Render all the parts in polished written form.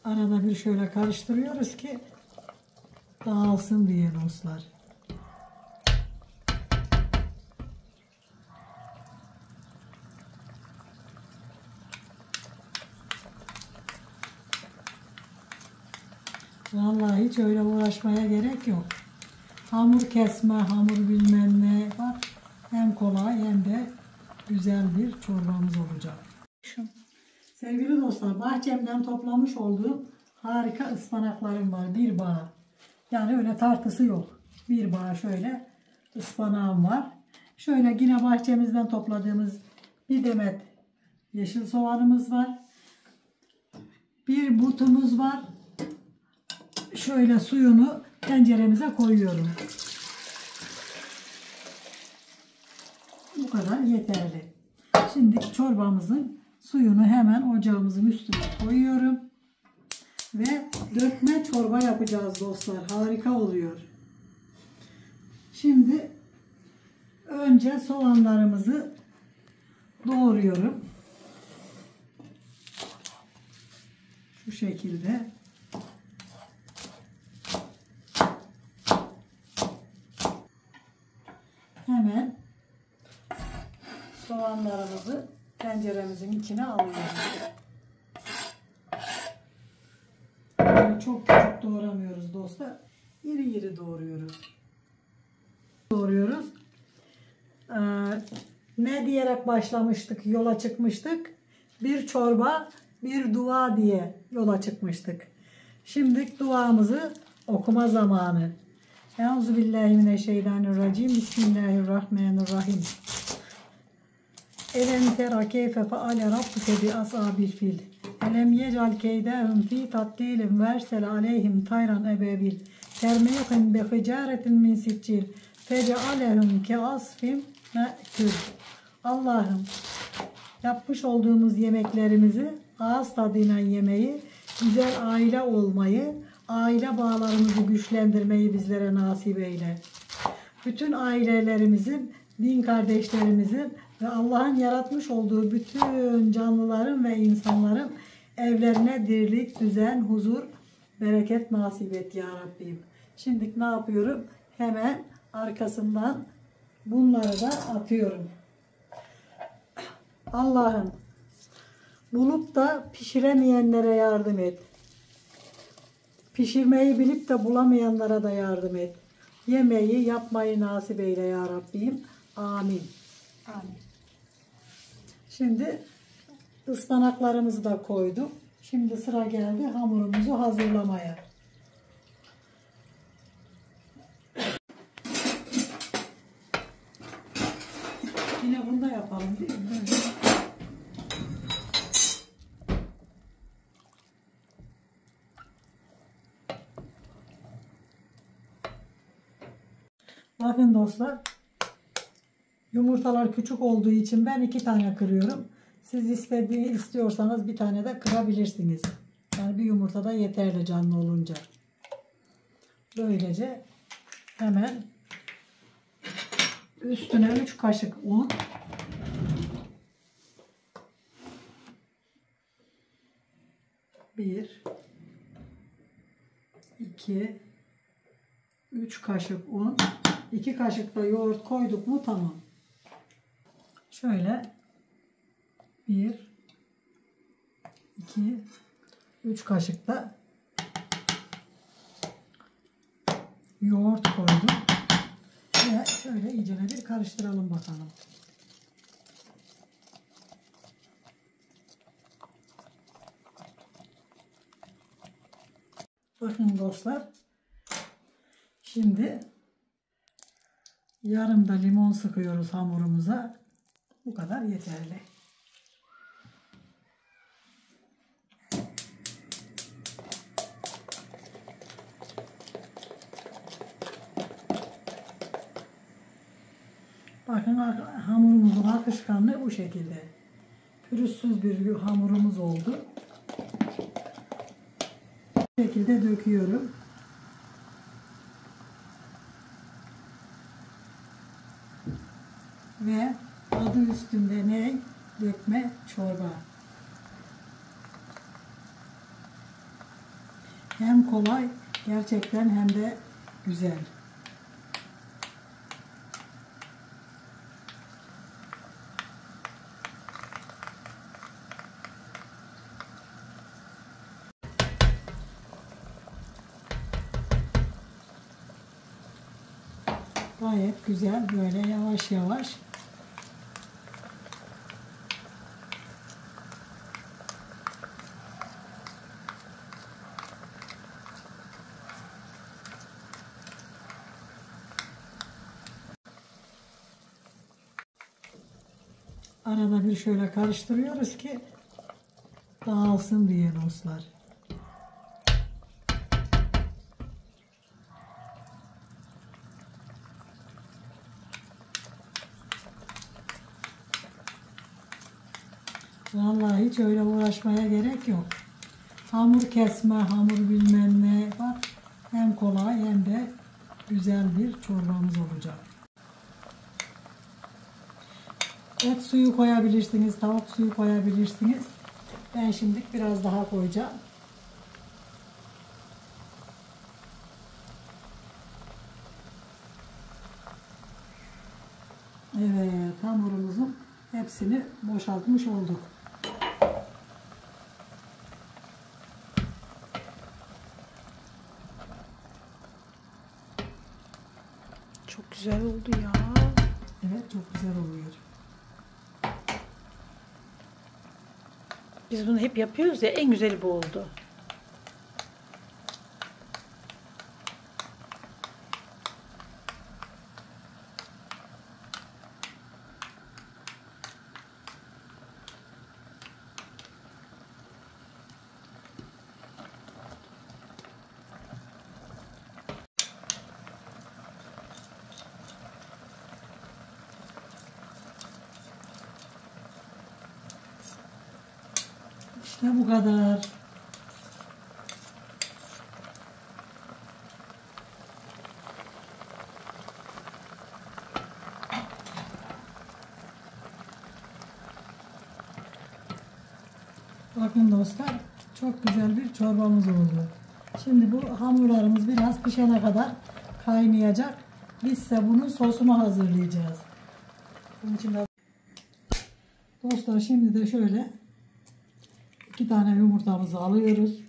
Arada bir şöyle karıştırıyoruz ki dağılsın diye dostlar. Vallahi hiç öyle uğraşmaya gerek yok. Hamur kesme, hamur bilmem ne. Bak, hem kolay hem de güzel bir çorbamız olacak. Sevgili dostlar, bahçemden toplamış olduğum harika ıspanaklarım var. Bir bağ. Yani öyle tartısı yok. Bir bağ şöyle ıspanağım var. Şöyle yine bahçemizden topladığımız bir demet yeşil soğanımız var. Bir butumuz var. Şöyle suyunu tenceremize koyuyorum. Bu kadar yeterli. Şimdi çorbamızın suyunu hemen ocağımızın üstüne koyuyorum. Ve dökme çorba yapacağız dostlar. Harika oluyor. Şimdi önce soğanlarımızı doğruyorum. Şu şekilde. Hemen soğanlarımızı tenceremizin içine alıyoruz. Böyle çok küçük doğramıyoruz dostlar. İri iri doğruyoruz. Ne diyerek başlamıştık, yola çıkmıştık? Bir çorba, bir dua diye yola çıkmıştık. Şimdi duamızı okuma zamanı. Euzubillahimineşşeytanirracim. Bismillahirrahmanirrahim. Elem tera keyfe feale rabbuke bi ashabil fil. Elem yecal keydehum fi tatlilin versel aleyhim tayran ebebil. Termeyhum bi hicaretin min siccil. Fecealehum ke asfim me'kül. Allah'ım, yapmış olduğumuz yemeklerimizi, ağız tadıyla yemeyi, güzel aile olmayı, aile bağlarımızı güçlendirmeyi bizlere nasip eyle. Bütün ailelerimizin, din kardeşlerimizin ve Allah'ın yaratmış olduğu bütün canlıların ve insanların evlerine dirlik, düzen, huzur, bereket nasip et ya Rabbim. Şimdi ne yapıyorum? Hemen arkasından bunları da atıyorum. Allah'ım, bulup da pişiremeyenlere yardım et. Pişirmeyi bilip de bulamayanlara da yardım et. Yemeği yapmayı nasip eyle ya Rabbim. Amin. Amin. Şimdi ıspanaklarımızı da koyduk. Şimdi sıra geldi hamurumuzu hazırlamaya. Yine bunu da yapalım değil mi? Bakın dostlar, yumurtalar küçük olduğu için ben 2 tane kırıyorum. Siz istiyorsanız bir tane de kırabilirsiniz. Yani bir yumurta da yeterli canlı olunca. Böylece hemen üstüne 3 kaşık un, 1, 2, 3 kaşık un, 2 kaşık da yoğurt koyduk mu tamam. Şöyle 1, 2, 3 kaşık da yoğurt koydum. Ve şöyle iyice bir karıştıralım bakalım. Bakın dostlar. Şimdi yarım da limon sıkıyoruz hamurumuza. Bu kadar yeterli. Bakın hamurumuzun akışkanlığı bu şekilde. Pürüzsüz bir hamurumuz oldu. Bu şekilde döküyorum. Ve adı üstünde ne? Dökme çorba. Hem kolay gerçekten hem de güzel. Gayet güzel, böyle yavaş yavaş. Arada bir şöyle karıştırıyoruz ki dağılsın diye dostlar. Vallahi hiç öyle uğraşmaya gerek yok. Hamur kesme, hamur bilmem ne. Bak, hem kolay hem de güzel bir çorbamız olacak. Et suyu koyabilirsiniz, tavuk suyu koyabilirsiniz. Ben şimdi biraz daha koyacağım. Evet, hamurumuzun hepsini boşaltmış olduk. Çok güzel oldu ya. Evet, çok güzel oluyor. Biz bunu hep yapıyoruz ya, en güzeli bu oldu. İşte bu kadar. Bakın dostlar, çok güzel bir çorbamız oldu. Şimdi bu hamurlarımız biraz pişene kadar kaynayacak. Biz ise bunun sosunu hazırlayacağız. Bunun için dostlar, şimdi de şöyle 2 tane yumurtamızı alıyoruz.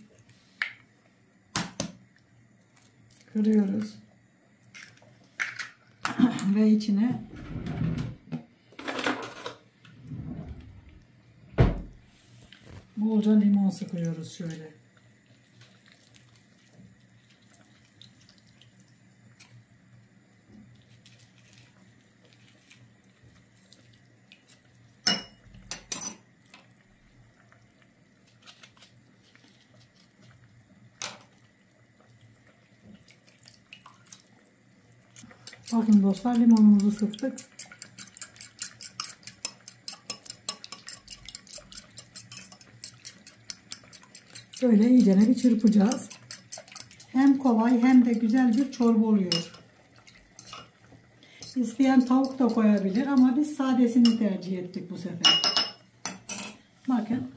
Kırıyoruz. Ve içine bolca limon sıkıyoruz şöyle. Bakın dostlar, limonumuzu sıktık. Böyle iyice bir çırpacağız. Hem kolay hem de güzel bir çorba oluyor. İsteyen tavuk da koyabilir ama biz sadesini tercih ettik bu sefer. Bakın,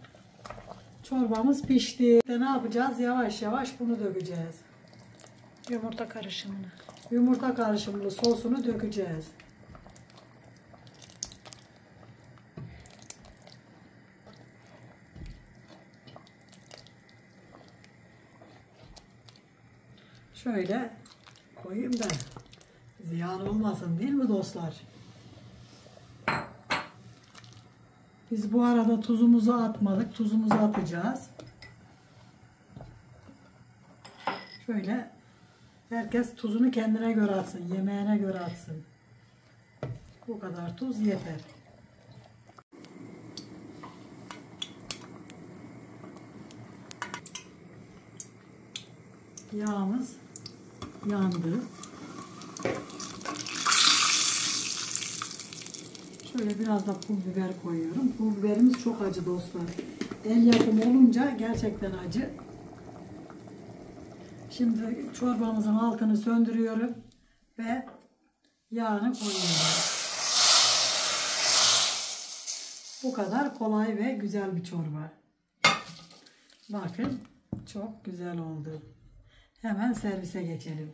çorbamız pişti. Ne yapacağız? Yavaş yavaş bunu dökeceğiz. Yumurta karışımını. Yumurta karışımlı sosunu dökeceğiz. Şöyle koyayım da ziyan olmasın, değil mi dostlar? Biz bu arada tuzumuzu atmadık. Tuzumuzu atacağız. Şöyle herkes tuzunu kendine göre atsın. Yemeğine göre atsın. Bu kadar tuz yeter. Yağımız yandı. Şöyle biraz da pul biber koyuyorum. Pul biberimiz çok acı dostlar. El yapımı olunca gerçekten acı. Şimdi çorbamızın altını söndürüyorum ve yağını koyuyorum. Bu kadar kolay ve güzel bir çorba. Bakın, çok güzel oldu. Hemen servise geçelim.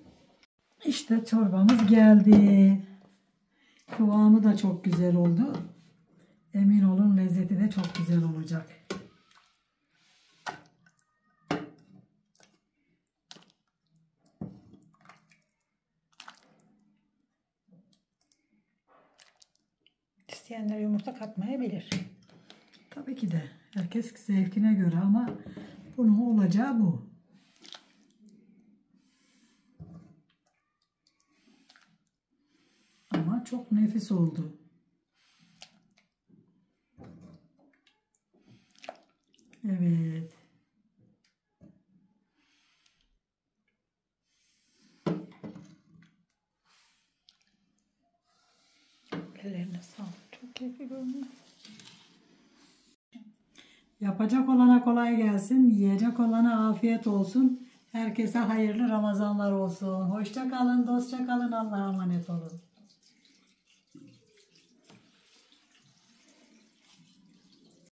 İşte çorbamız geldi. Kıvamı da çok güzel oldu. Emin olun lezzeti de çok güzel olacak. İsteyenler yumurta katmayabilir. Tabii ki de herkes zevkine göre ama bunun olacağı bu. Ama çok nefis oldu. Evet. Ellerine sağlık. Çok keyifli görünüyor. Yapacak olana kolay gelsin, yiyecek olana afiyet olsun. Herkese hayırlı Ramazanlar olsun. Hoşça kalın, dostça kalın, Allah'a emanet olun.